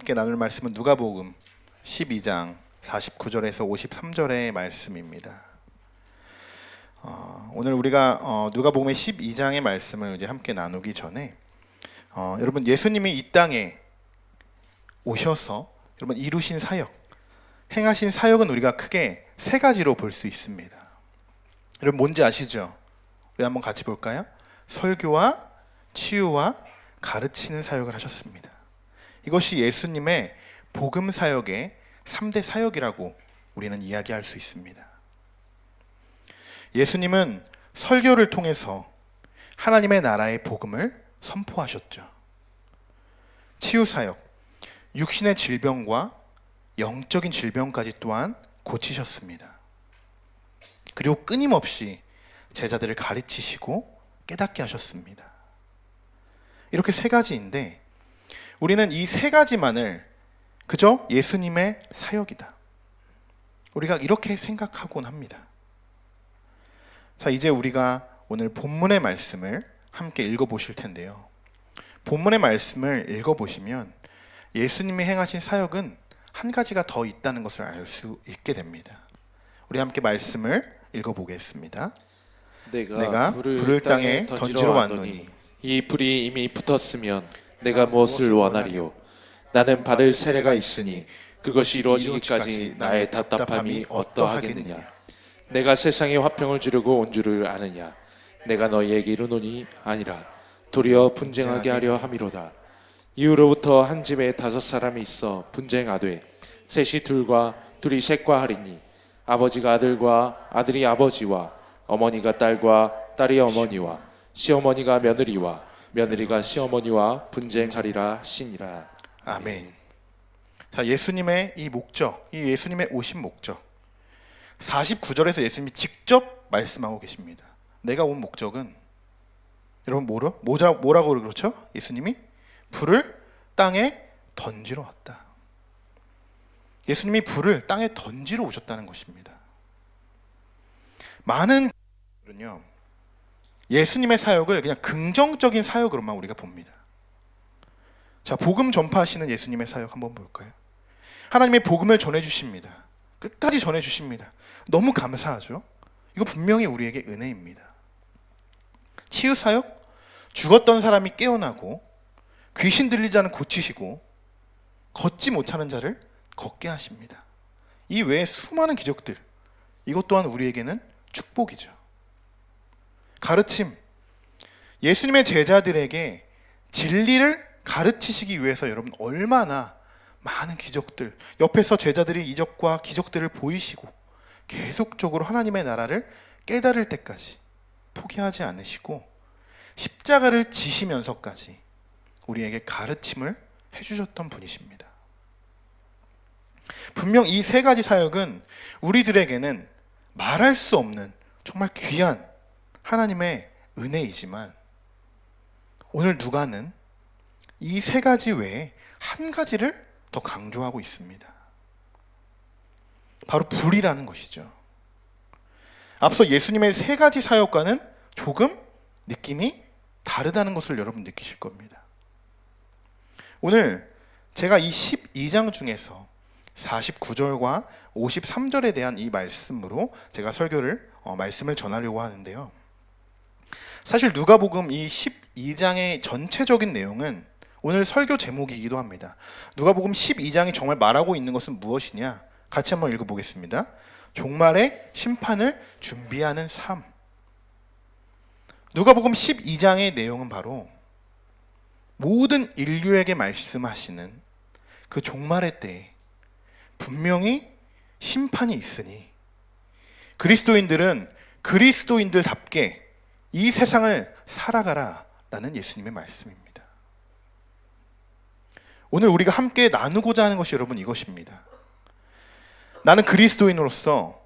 함께 나눌 말씀은 누가복음 12장 49절에서 53절의 말씀입니다. 오늘 우리가 누가복음의 12장의 말씀을 이제 함께 나누기 전에 여러분, 예수님이 이 땅에 오셔서 여러분 이루신 사역, 행하신 사역은 우리가 크게 세 가지로 볼 수 있습니다. 여러분 뭔지 아시죠? 우리 한번 같이 볼까요? 설교와 치유와 가르치는 사역을 하셨습니다. 이것이 예수님의 복음 사역의 3대 사역이라고 우리는 이야기할 수 있습니다. 예수님은 설교를 통해서 하나님의 나라의 복음을 선포하셨죠. 치유 사역, 육신의 질병과 영적인 질병까지 또한 고치셨습니다. 그리고 끊임없이 제자들을 가르치시고 깨닫게 하셨습니다. 이렇게 세 가지인데 우리는 이 세 가지만을 그저 예수님의 사역이다, 우리가 이렇게 생각하곤 합니다. 자, 이제 우리가 오늘 본문의 말씀을 함께 읽어보실 텐데요. 본문의 말씀을 읽어보시면 예수님이 행하신 사역은 한 가지가 더 있다는 것을 알 수 있게 됩니다. 우리 함께 말씀을 읽어보겠습니다. 내가 불을 땅에 던지러 왔노니 이 불이 이미 붙었으면 내가 무엇을 원하리요? 나는 받을 세례가 있으니 그것이 이루어지기까지 나의 답답함이 어떠하겠느냐? 내가 세상에 화평을 주려고 온 줄을 아느냐? 내가 너희에게 이르노니 아니라 도리어 분쟁하게 하려 함이로다. 이후로부터 한 집에 5사람이 있어 분쟁하되 셋이 둘과 둘이 셋과 하리니 아버지가 아들과 아들이 아버지와 어머니가 딸과 딸이 어머니와 시어머니가 며느리와 며느리가 시어머니와 분쟁하리라 하시니라. 아멘. 자, 예수님의 이 목적, 이 예수님의 오신 목적, 49절에서 예수님이 직접 말씀하고 계십니다. 내가 온 목적은, 여러분 뭐라고 그렇죠? 예수님이 불을 땅에 던지러 왔다. 예수님이 불을 땅에 던지러 오셨다는 것입니다. 많은 분들은요, 예수님의 사역을 그냥 긍정적인 사역으로만 우리가 봅니다. 자, 복음 전파하시는 예수님의 사역 한번 볼까요? 하나님의 복음을 전해주십니다. 끝까지 전해주십니다. 너무 감사하죠? 이거 분명히 우리에게 은혜입니다. 치유 사역, 죽었던 사람이 깨어나고 귀신 들리지 않은 고치시고 걷지 못하는 자를 걷게 하십니다. 이 외에 수많은 기적들, 이것 또한 우리에게는 축복이죠. 가르침, 예수님의 제자들에게 진리를 가르치시기 위해서 여러분 얼마나 많은 기적들, 옆에서 제자들이 이적과 기적들을 보이시고 계속적으로 하나님의 나라를 깨달을 때까지 포기하지 않으시고 십자가를 지시면서까지 우리에게 가르침을 해주셨던 분이십니다. 분명 이 세 가지 사역은 우리들에게는 말할 수 없는 정말 귀한 하나님의 은혜이지만 오늘 누가는 이 세 가지 외에 한 가지를 더 강조하고 있습니다. 바로 불이라는 것이죠. 앞서 예수님의 세 가지 사역과는 조금 느낌이 다르다는 것을 여러분 느끼실 겁니다. 오늘 제가 이 12장 중에서 49절과 53절에 대한 이 말씀으로 제가 말씀을 전하려고 하는데요. 사실 누가복음 이 12장의 전체적인 내용은 오늘 설교 제목이기도 합니다. 누가복음 12장이 정말 말하고 있는 것은 무엇이냐? 같이 한번 읽어보겠습니다. 종말의 심판을 준비하는 삶. 누가복음 12장의 내용은 바로 모든 인류에게 말씀하시는 그 종말의 때에 분명히 심판이 있으니 그리스도인들은 그리스도인들답게 이 세상을 살아가라 라는 예수님의 말씀입니다. 오늘 우리가 함께 나누고자 하는 것이 여러분 이것입니다. 나는 그리스도인으로서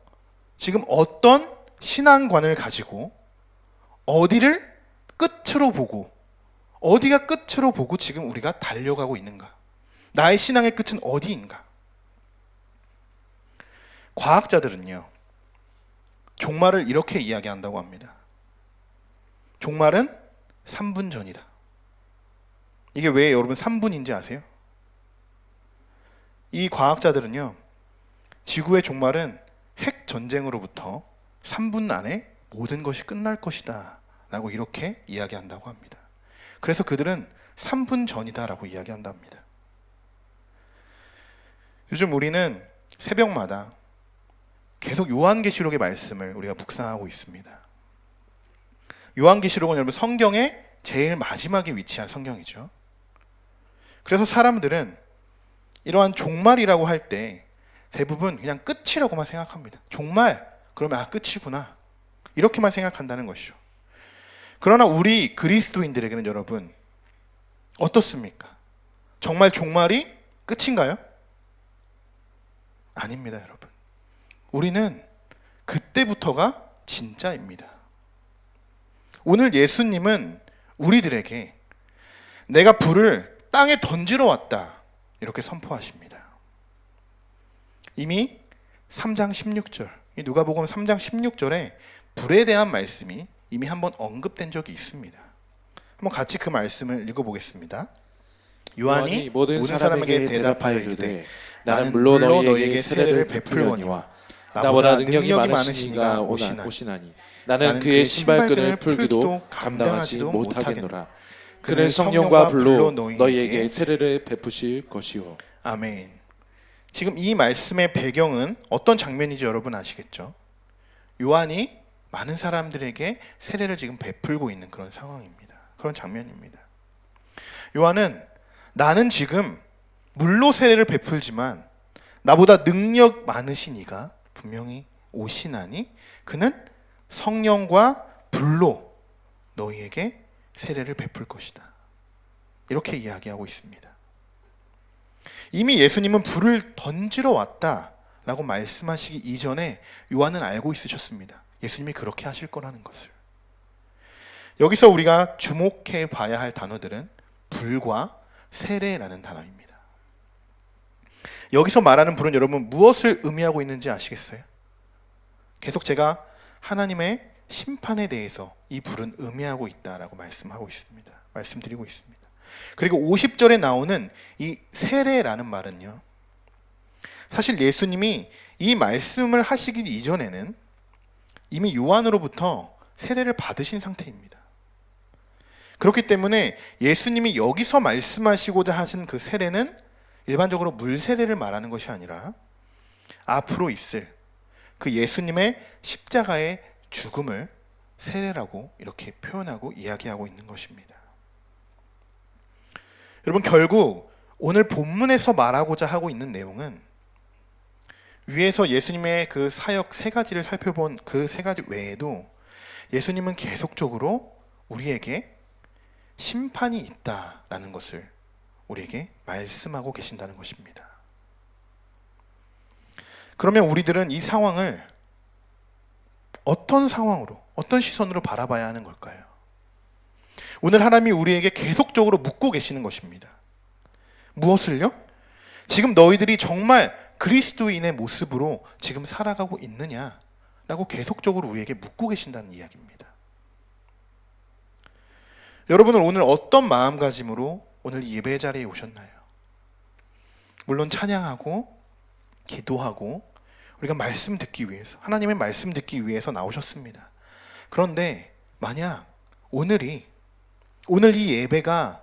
지금 어떤 신앙관을 가지고 어디를 끝으로 보고 어디가 끝으로 보고 지금 우리가 달려가고 있는가? 나의 신앙의 끝은 어디인가? 과학자들은요, 종말을 이렇게 이야기한다고 합니다. 종말은 3분 전이다. 이게 왜 여러분 3분인지 아세요? 이 과학자들은요, 지구의 종말은 핵 전쟁으로부터 3분 안에 모든 것이 끝날 것이다 라고 이렇게 이야기한다고 합니다. 그래서 그들은 3분 전이다 라고 이야기한답니다. 요즘 우리는 새벽마다 계속 요한계시록의 말씀을 우리가 묵상하고 있습니다. 요한계시록은 여러분 성경의 제일 마지막에 위치한 성경이죠. 그래서 사람들은 이러한 종말이라고 할 때 대부분 그냥 끝이라고만 생각합니다. 종말, 그러면 끝이구나, 이렇게만 생각한다는 것이죠. 그러나 우리 그리스도인들에게는 여러분 어떻습니까? 정말 종말이 끝인가요? 아닙니다, 여러분. 우리는 그때부터가 진짜입니다. 오늘 예수님은 우리들에게 내가 불을 땅에 던지러 왔다 이렇게 선포하십니다. 이미 3장 16절, 이 누가복음 3장 16절에 불에 대한 말씀이 이미 한번 언급된 적이 있습니다. 한번 같이 그 말씀을 읽어보겠습니다. 요한이 모든 사람에게 대답하여 이르되 나는 물로 너희에게 세례를 베풀거니와 나보다 능력이 많으신 이가 오시나니 나는 그의 신발끈을 풀기도 감당하지 못하겠노라. 그는 성령과 불로 너희에게 세례를 베푸실 것이요. 아멘. 지금 이 말씀의 배경은 어떤 장면인지 여러분 아시겠죠? 요한이 많은 사람들에게 세례를 지금 베풀고 있는 그런 상황입니다. 그런 장면입니다. 요한은 나는 지금 물로 세례를 베풀지만 나보다 능력 많으신 이가 분명히 오시나니 그는 성령과 불로 너희에게 세례를 베풀 것이다, 이렇게 이야기하고 있습니다. 이미 예수님은 불을 던지러 왔다라고 말씀하시기 이전에 요한은 알고 있으셨습니다. 예수님이 그렇게 하실 거라는 것을. 여기서 우리가 주목해 봐야 할 단어들은 불과 세례라는 단어입니다. 여기서 말하는 불은 여러분 무엇을 의미하고 있는지 아시겠어요? 계속 제가 하나님의 심판에 대해서 이 불은 의미하고 있다라고 말씀드리고 있습니다. 그리고 50절에 나오는 이 세례라는 말은요, 사실 예수님이 이 말씀을 하시기 이전에는 이미 요한으로부터 세례를 받으신 상태입니다. 그렇기 때문에 예수님이 여기서 말씀하시고자 하신 그 세례는 일반적으로 물 세례를 말하는 것이 아니라 앞으로 있을 그 예수님의 십자가의 죽음을 세례라고 이렇게 표현하고 이야기하고 있는 것입니다. 여러분, 결국 오늘 본문에서 말하고자 하고 있는 내용은 위에서 예수님의 그 사역 세 가지를 살펴본 그 세 가지 외에도 예수님은 계속적으로 우리에게 심판이 있다라는 것을 우리에게 말씀하고 계신다는 것입니다. 그러면 우리들은 이 상황을 어떤 상황으로, 어떤 시선으로 바라봐야 하는 걸까요? 오늘 하나님이 우리에게 계속적으로 묻고 계시는 것입니다. 무엇을요? 지금 너희들이 정말 그리스도인의 모습으로 지금 살아가고 있느냐라고 계속적으로 우리에게 묻고 계신다는 이야기입니다. 여러분은 오늘 어떤 마음가짐으로 오늘 이 예배 자리에 오셨나요? 물론 찬양하고 기도하고 우리가 말씀 듣기 위해서, 하나님의 말씀 듣기 위해서 나오셨습니다. 그런데 만약 오늘 이 예배가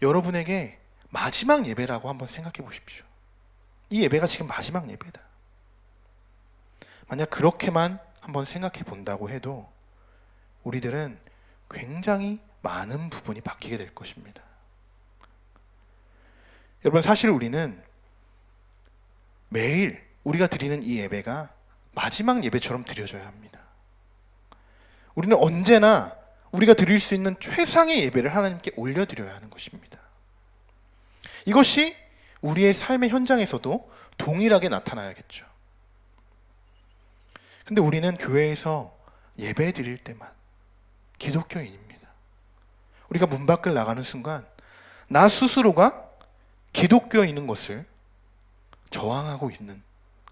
여러분에게 마지막 예배라고 한번 생각해 보십시오. 이 예배가 지금 마지막 예배다. 만약 그렇게만 한번 생각해 본다고 해도 우리들은 굉장히 많은 부분이 바뀌게 될 것입니다. 여러분, 사실 우리는 매일 우리가 드리는 이 예배가 마지막 예배처럼 드려져야 합니다. 우리는 언제나 우리가 드릴 수 있는 최상의 예배를 하나님께 올려드려야 하는 것입니다. 이것이 우리의 삶의 현장에서도 동일하게 나타나야겠죠. 근데 우리는 교회에서 예배 드릴 때만 기독교인입니다. 우리가 문 밖을 나가는 순간 나 스스로가 기독교인인 것을 저항하고 있는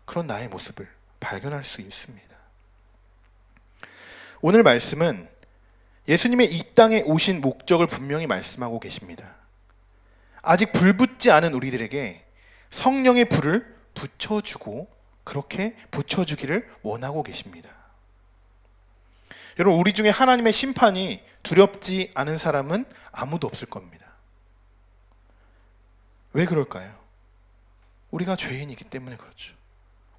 그런 나의 모습을 발견할 수 있습니다. 오늘 말씀은 예수님의 이 땅에 오신 목적을 분명히 말씀하고 계십니다. 아직 불붙지 않은 우리들에게 성령의 불을 붙여주고 그렇게 붙여주기를 원하고 계십니다. 여러분, 우리 중에 하나님의 심판이 두렵지 않은 사람은 아무도 없을 겁니다. 왜 그럴까요? 우리가 죄인이기 때문에 그렇죠.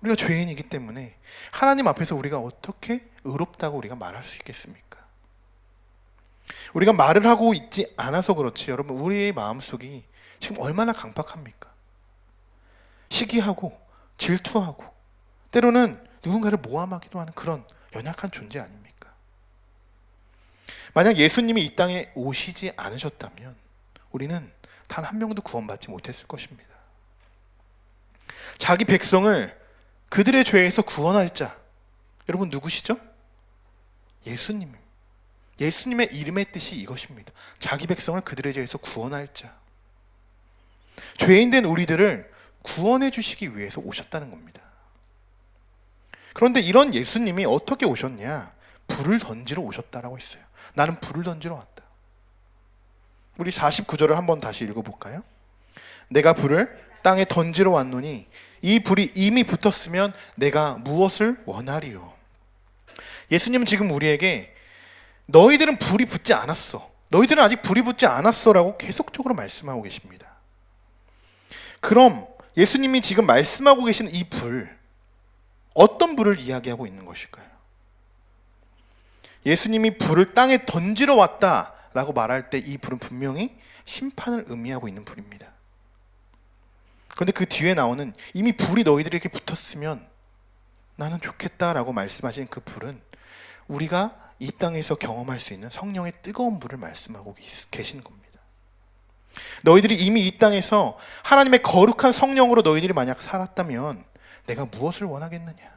우리가 죄인이기 때문에 하나님 앞에서 우리가 어떻게 의롭다고 우리가 말할 수 있겠습니까? 우리가 말을 하고 있지 않아서 그렇지, 여러분, 우리의 마음속이 지금 얼마나 강팍합니까? 시기하고 질투하고 때로는 누군가를 모함하기도 하는 그런 연약한 존재 아닙니까? 만약 예수님이 이 땅에 오시지 않으셨다면 우리는 단 한 명도 구원받지 못했을 것입니다. 자기 백성을 그들의 죄에서 구원할 자, 여러분 누구시죠? 예수님. 예수님의 이름의 뜻이 이것입니다. 자기 백성을 그들의 죄에서 구원할 자. 죄인된 우리들을 구원해 주시기 위해서 오셨다는 겁니다. 그런데 이런 예수님이 어떻게 오셨냐? 불을 던지러 오셨다라고 했어요. 나는 불을 던지러 왔다. 우리 49절을 한번 다시 읽어볼까요? 내가 불을 땅에 던지러 왔노니 이 불이 이미 붙었으면 내가 무엇을 원하리요? 예수님은 지금 우리에게 너희들은 불이 붙지 않았어, 너희들은 아직 불이 붙지 않았어 라고 계속적으로 말씀하고 계십니다. 그럼 예수님이 지금 말씀하고 계신 이 불, 어떤 불을 이야기하고 있는 것일까요? 예수님이 불을 땅에 던지러 왔다라고 말할 때 이 불은 분명히 심판을 의미하고 있는 불입니다. 그런데 그 뒤에 나오는 이미 불이 너희들에게 붙었으면 나는 좋겠다라고 말씀하신 그 불은 우리가 이 땅에서 경험할 수 있는 성령의 뜨거운 불을 말씀하고 계신 겁니다. 너희들이 이미 이 땅에서 하나님의 거룩한 성령으로 너희들이 만약 살았다면 내가 무엇을 원하겠느냐?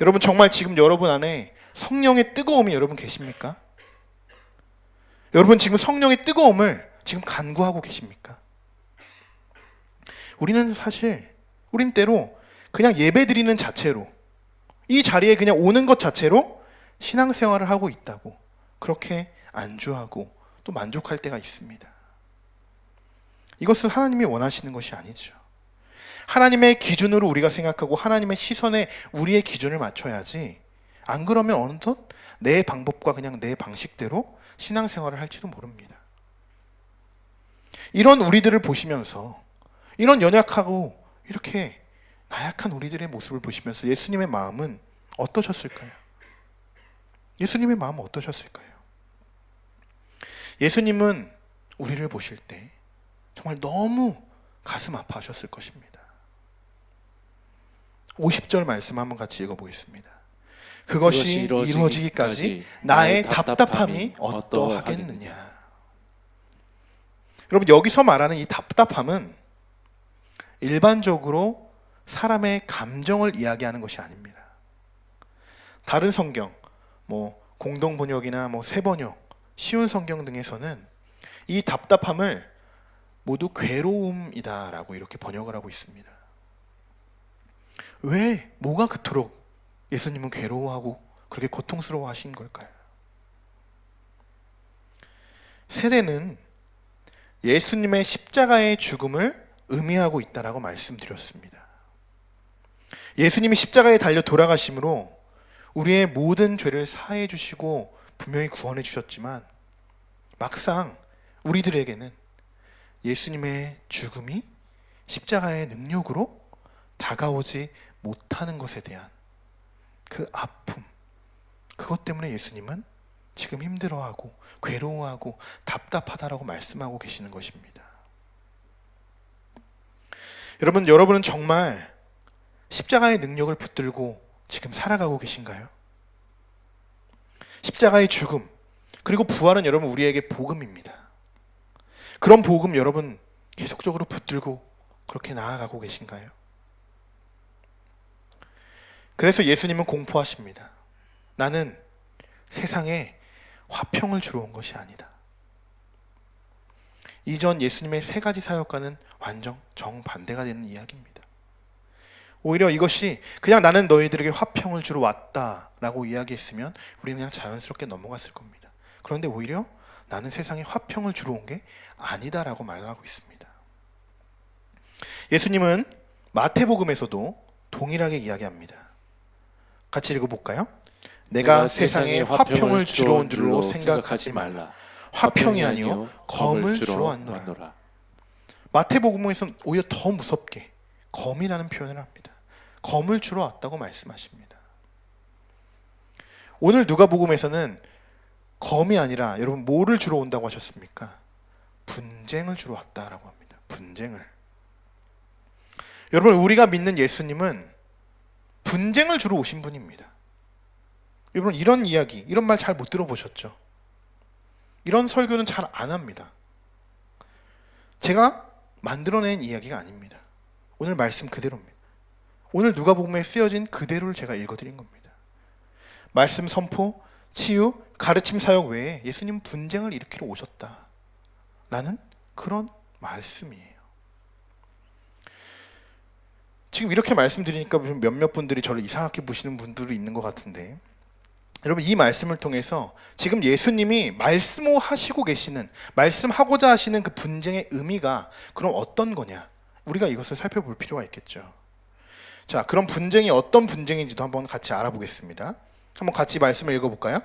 여러분, 정말 지금 여러분 안에 성령의 뜨거움이 여러분 계십니까? 여러분 지금 성령의 뜨거움을 지금 간구하고 계십니까? 우리는 때로 그냥 예배 드리는 자체로, 이 자리에 그냥 오는 것 자체로 신앙생활을 하고 있다고 그렇게 안주하고 또 만족할 때가 있습니다. 이것은 하나님이 원하시는 것이 아니죠. 하나님의 기준으로 우리가 생각하고 하나님의 시선에 우리의 기준을 맞춰야지, 안 그러면 어느덧 내 방법과 그냥 내 방식대로 신앙생활을 할지도 모릅니다. 이런 우리들을 보시면서, 이런 연약하고 이렇게 나약한 우리들의 모습을 보시면서 예수님의 마음은 어떠셨을까요? 예수님의 마음은 어떠셨을까요? 예수님은 우리를 보실 때 정말 너무 가슴 아파하셨을 것입니다. 50절 말씀 한번 같이 읽어보겠습니다. 그것이 이루어지기까지 나의 답답함이 어떠하겠느냐. 여러분, 여기서 말하는 이 답답함은 일반적으로 사람의 감정을 이야기하는 것이 아닙니다. 다른 성경, 공동번역이나 새번역, 쉬운 성경 등에서는 이 답답함을 모두 괴로움이다라고 이렇게 번역을 하고 있습니다. 왜, 뭐가 그토록 예수님은 괴로워하고 그렇게 고통스러워 하신 걸까요? 세례는 예수님의 십자가의 죽음을 의미하고 있다라고 말씀드렸습니다. 예수님이 십자가에 달려 돌아가심으로 우리의 모든 죄를 사해 주시고 분명히 구원해 주셨지만, 막상 우리들에게는 예수님의 죽음이 십자가의 능력으로 다가오지 못하는 것에 대한 그 아픔, 그것 때문에 예수님은 지금 힘들어하고 괴로워하고 답답하다라고 말씀하고 계시는 것입니다. 여러분은 정말 십자가의 능력을 붙들고 지금 살아가고 계신가요? 십자가의 죽음 그리고 부활은 여러분 우리에게 복음입니다. 그런 복음 여러분 계속적으로 붙들고 그렇게 나아가고 계신가요? 그래서 예수님은 공포하십니다. 나는 세상에 화평을 주러 온 것이 아니다. 이전 예수님의 세 가지 사역과는 완전 정반대가 되는 이야기입니다. 오히려 이것이 그냥 나는 너희들에게 화평을 주러 왔다라고 이야기했으면 우리는 그냥 자연스럽게 넘어갔을 겁니다. 그런데 오히려 나는 세상에 화평을 주러 온 게 아니다라고 말하고 있습니다. 예수님은 마태복음에서도 동일하게 이야기합니다. 같이 읽어볼까요? 내가 세상에 화평을 주러 온 줄로 생각하지 말라. 화평이 아니요 검을 주러 왔노라. 마태복음에서는 오히려 더 무섭게 검이라는 표현을 합니다. 검을 주러 왔다고 말씀하십니다. 오늘 누가복음에서는 검이 아니라 여러분 뭐를 주러 온다고 하셨습니까? 분쟁을 주러 왔다라고 합니다. 분쟁을. 여러분 우리가 믿는 예수님은 분쟁을 주러 오신 분입니다. 여러분 이런 이야기, 이런 말 잘 못 들어보셨죠? 이런 설교는 잘 안 합니다. 제가 만들어낸 이야기가 아닙니다. 오늘 말씀 그대로입니다. 오늘 누가복음에 쓰여진 그대로를 제가 읽어드린 겁니다. 말씀 선포, 치유, 가르침 사역 외에 예수님 분쟁을 일으키러 오셨다라는 그런 말씀이에요. 지금 이렇게 말씀드리니까 몇몇 분들이 저를 이상하게 보시는 분들이 있는 것 같은데, 여러분 이 말씀을 통해서 지금 예수님이 말씀하시고 계시는, 말씀하고자 하시는 그 분쟁의 의미가 그럼 어떤 거냐, 우리가 이것을 살펴볼 필요가 있겠죠. 자, 그럼 분쟁이 어떤 분쟁인지도 한번 같이 알아보겠습니다. 한번 같이 말씀을 읽어볼까요?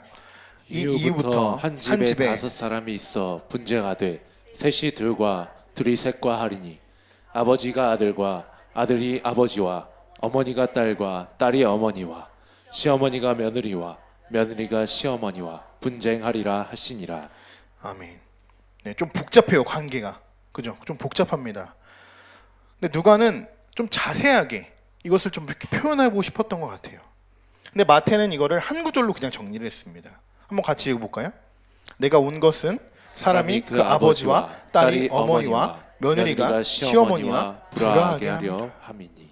이후부터 한 집에 5사람이 있어 분쟁하되 셋이 둘과 둘이 셋과 하리니 아버지가 아들과 아들이 아버지와 어머니가 딸과 딸이 어머니와 시어머니가 며느리와 며느리가 시어머니와 분쟁하리라 하시니라. 아멘. 네, 좀 복잡해요, 관계가. 그죠? 좀 복잡합니다. 근데 누가는 좀 자세하게 이것을 좀 이렇게 표현하고 싶었던 것 같아요. 근데 마태는 이거를 한 구절로 그냥 정리를 했습니다. 한번 같이 읽어볼까요? 내가 온 것은 사람이 그 아버지와 딸이 어머니와 며느리가 시어머니와 불화하게 하려 함이니.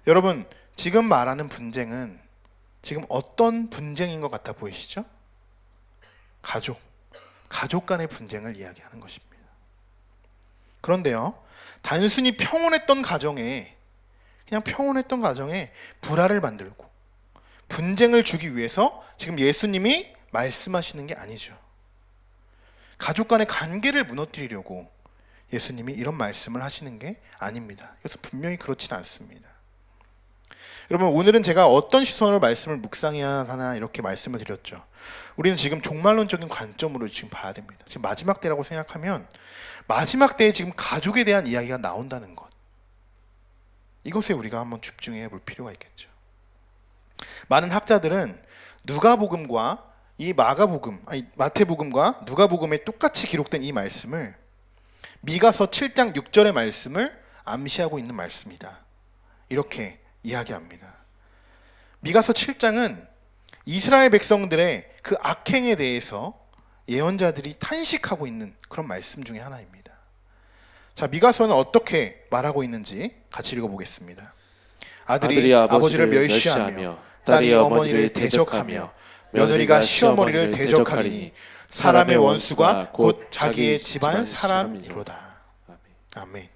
여러분 지금 말하는 분쟁은 지금 어떤 분쟁인 것 같아 보이시죠? 가족 간의 분쟁을 이야기하는 것입니다. 그런데요, 단순히 평온했던 가정에, 그냥 평온했던 가정에 불화를 만들고 분쟁을 주기 위해서 지금 예수님이 말씀하시는 게 아니죠. 가족 간의 관계를 무너뜨리려고 예수님이 이런 말씀을 하시는 게 아닙니다. 그래서 분명히 그렇지는 않습니다. 여러분 오늘은 제가 어떤 시선으로 말씀을 묵상해야 하나 이렇게 말씀을 드렸죠. 우리는 지금 종말론적인 관점으로 지금 봐야 됩니다. 지금 마지막 때라고 생각하면 마지막 때에 지금 가족에 대한 이야기가 나온다는 것, 이것에 우리가 한번 집중해 볼 필요가 있겠죠. 많은 학자들은 누가복음과 이 마태복음과 누가복음에 똑같이 기록된 이 말씀을 미가서 7장 6절의 말씀을 암시하고 있는 말씀이다, 이렇게 이야기합니다. 미가서 7장은 이스라엘 백성들의 그 악행에 대해서 예언자들이 탄식하고 있는 그런 말씀 중에 하나입니다. 자, 미가서는 어떻게 말하고 있는지 같이 읽어보겠습니다. 아들이 아버지를 멸시하며 딸이 어머니를 대적하며 며느리가 시어머니를 대적하리니 사람의 원수가 곧 자기의 집안 사람이로다. 아멘.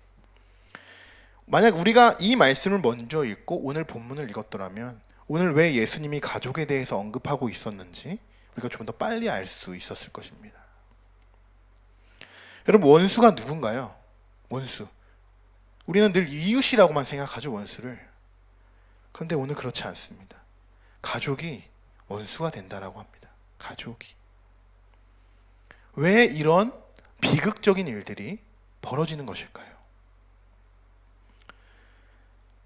만약 우리가 이 말씀을 먼저 읽고 오늘 본문을 읽었더라면 오늘 왜 예수님이 가족에 대해서 언급하고 있었는지 우리가 좀 더 빨리 알 수 있었을 것입니다. 여러분 원수가 누군가요? 원수. 우리는 늘 이웃이라고만 생각하죠, 원수를. 그런데 오늘 그렇지 않습니다. 가족이 원수가 된다라고 합니다. 가족이. 왜 이런 비극적인 일들이 벌어지는 것일까요?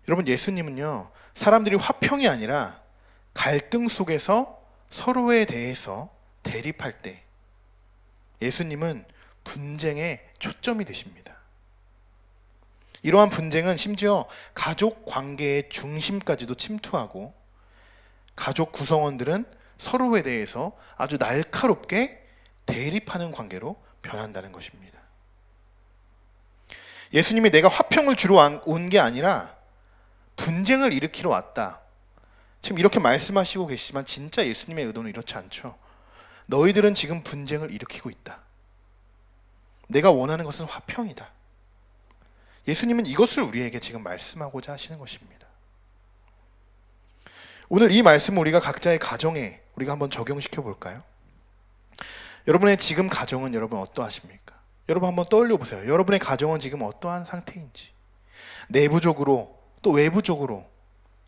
여러분 예수님은요, 사람들이 화평이 아니라 갈등 속에서 서로에 대해서 대립할 때 예수님은 분쟁에 초점이 되십니다. 이러한 분쟁은 심지어 가족 관계의 중심까지도 침투하고 가족 구성원들은 서로에 대해서 아주 날카롭게 대립하는 관계로 변한다는 것입니다. 예수님이 내가 화평을 주러 온 게 아니라 분쟁을 일으키러 왔다, 지금 이렇게 말씀하시고 계시지만 진짜 예수님의 의도는 이렇지 않죠. 너희들은 지금 분쟁을 일으키고 있다. 내가 원하는 것은 화평이다. 예수님은 이것을 우리에게 지금 말씀하고자 하시는 것입니다. 오늘 이 말씀을 우리가 각자의 가정에 우리가 한번 적용시켜 볼까요? 여러분의 지금 가정은 여러분 어떠하십니까? 여러분 한번 떠올려 보세요. 여러분의 가정은 지금 어떠한 상태인지, 내부적으로 또 외부적으로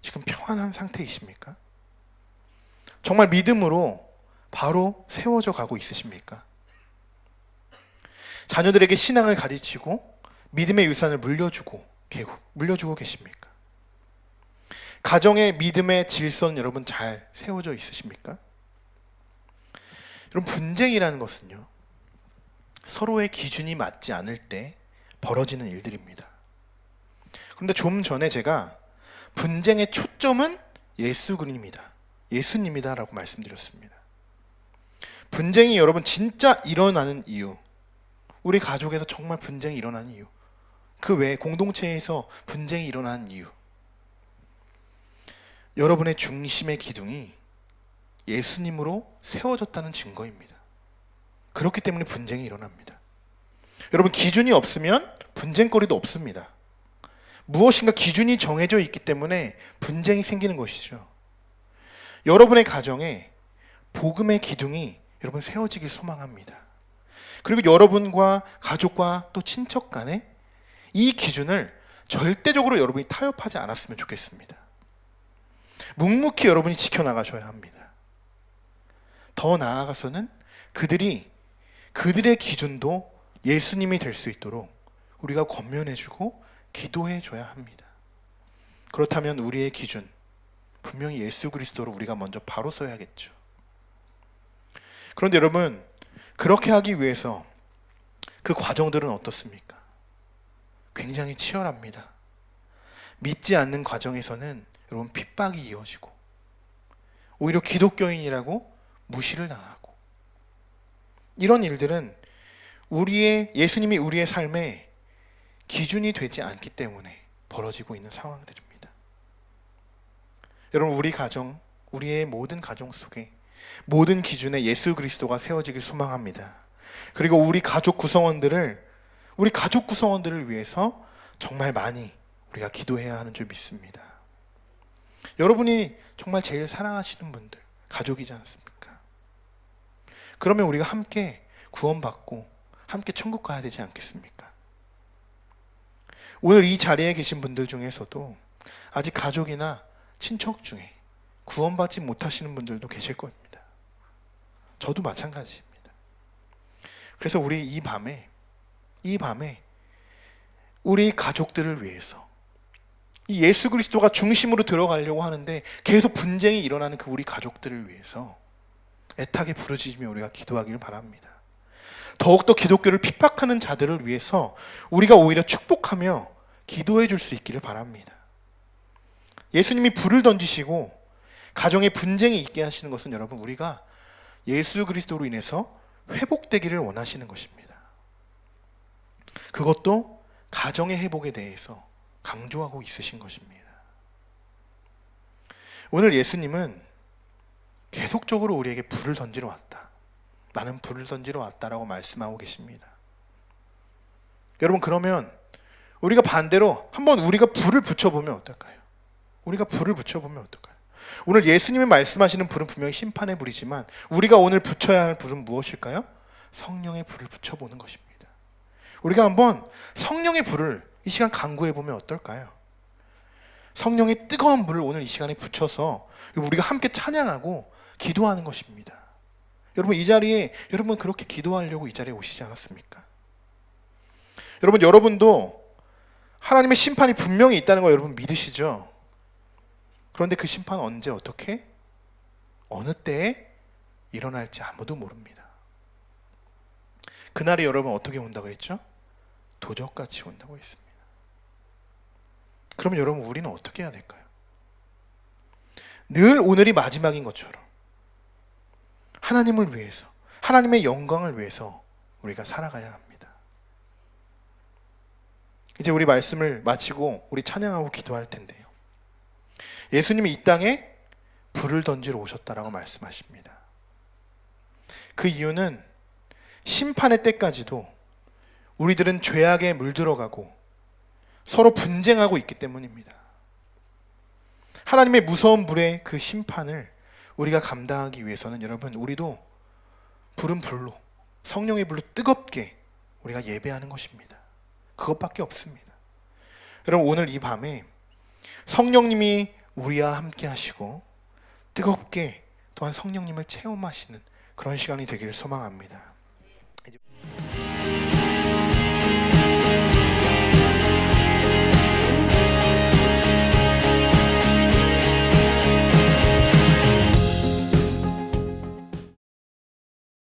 지금 평안한 상태이십니까? 정말 믿음으로 바로 세워져 가고 있으십니까? 자녀들에게 신앙을 가르치고 믿음의 유산을 물려주고 계십니까? 가정의 믿음의 질서는 여러분 잘 세워져 있으십니까? 여러분, 분쟁이라는 것은요, 서로의 기준이 맞지 않을 때 벌어지는 일들입니다. 그런데 좀 전에 제가 분쟁의 초점은 예수님이다 라고 말씀드렸습니다. 분쟁이 여러분 진짜 일어나는 이유, 우리 가족에서 정말 분쟁이 일어나는 이유, 그 외에 공동체에서 분쟁이 일어나는 이유, 여러분의 중심의 기둥이 예수님으로 세워졌다는 증거입니다. 그렇기 때문에 분쟁이 일어납니다. 여러분, 기준이 없으면 분쟁거리도 없습니다. 무엇인가 기준이 정해져 있기 때문에 분쟁이 생기는 것이죠. 여러분의 가정에 복음의 기둥이 여러분 세워지길 소망합니다. 그리고 여러분과 가족과 또 친척 간에 이 기준을 절대적으로 여러분이 타협하지 않았으면 좋겠습니다. 묵묵히 여러분이 지켜나가셔야 합니다. 더 나아가서는 그들의 기준도 예수님이 될 수 있도록 우리가 권면해주고 기도해줘야 합니다. 그렇다면 우리의 기준, 분명히 예수 그리스도로 우리가 먼저 바로 서야겠죠. 그런데 여러분, 그렇게 하기 위해서 그 과정들은 어떻습니까? 굉장히 치열합니다. 믿지 않는 과정에서는 여러분 핍박이 이어지고, 오히려 기독교인이라고 무시를 당하고, 이런 일들은 예수님이 우리의 삶에 기준이 되지 않기 때문에 벌어지고 있는 상황들입니다. 여러분, 우리 가정, 우리의 모든 가정 속에 모든 기준에 예수 그리스도가 세워지길 소망합니다. 그리고 우리 가족 구성원들을 위해서 정말 많이 우리가 기도해야 하는 줄 믿습니다. 여러분이 정말 제일 사랑하시는 분들, 가족이지 않습니까? 그러면 우리가 함께 구원받고 함께 천국 가야 되지 않겠습니까? 오늘 이 자리에 계신 분들 중에서도 아직 가족이나 친척 중에 구원받지 못하시는 분들도 계실 겁니다. 저도 마찬가지입니다. 그래서 우리 이 밤에 우리 가족들을 위해서, 이 예수 그리스도가 중심으로 들어가려고 하는데 계속 분쟁이 일어나는 그 우리 가족들을 위해서 애타게 부르짖으며 우리가 기도하기를 바랍니다. 더욱더 기독교를 핍박하는 자들을 위해서 우리가 오히려 축복하며 기도해 줄 수 있기를 바랍니다. 예수님이 불을 던지시고 가정에 분쟁이 있게 하시는 것은 여러분, 우리가 예수 그리스도로 인해서 회복되기를 원하시는 것입니다. 그것도 가정의 회복에 대해서 강조하고 있으신 것입니다. 오늘 예수님은 계속적으로 우리에게 불을 던지러 왔다, 나는 불을 던지러 왔다라고 말씀하고 계십니다. 여러분, 그러면 우리가 반대로 한번 우리가 불을 붙여보면 어떨까요? 오늘 예수님이 말씀하시는 불은 분명히 심판의 불이지만 우리가 오늘 붙여야 할 불은 무엇일까요? 성령의 불을 붙여보는 것입니다. 우리가 한번 성령의 불을 이 시간 간구해보면 어떨까요? 성령의 뜨거운 불을 오늘 이 시간에 붙여서 우리가 함께 찬양하고 기도하는 것입니다. 여러분, 이 자리에 여러분 그렇게 기도하려고 이 자리에 오시지 않았습니까? 여러분도 하나님의 심판이 분명히 있다는 거 여러분 믿으시죠? 그런데 그 심판은 언제, 어떻게, 어느 때에 일어날지 아무도 모릅니다. 그날이 여러분 어떻게 온다고 했죠? 도적같이 온다고 했습니다. 그러면 여러분, 우리는 어떻게 해야 될까요? 늘 오늘이 마지막인 것처럼 하나님을 위해서, 하나님의 영광을 위해서 우리가 살아가야 합니다. 이제 우리 말씀을 마치고 우리 찬양하고 기도할 텐데요, 예수님이 이 땅에 불을 던지러 오셨다라고 말씀하십니다. 그 이유는 심판의 때까지도 우리들은 죄악에 물들어가고 서로 분쟁하고 있기 때문입니다. 하나님의 무서운 불의 그 심판을 우리가 감당하기 위해서는 여러분, 우리도 불은 불로, 성령의 불로 뜨겁게 우리가 예배하는 것입니다. 그것밖에 없습니다. 여러분, 오늘 이 밤에 성령님이 우리와 함께 하시고 뜨겁게 또한 성령님을 체험하시는 그런 시간이 되기를 소망합니다.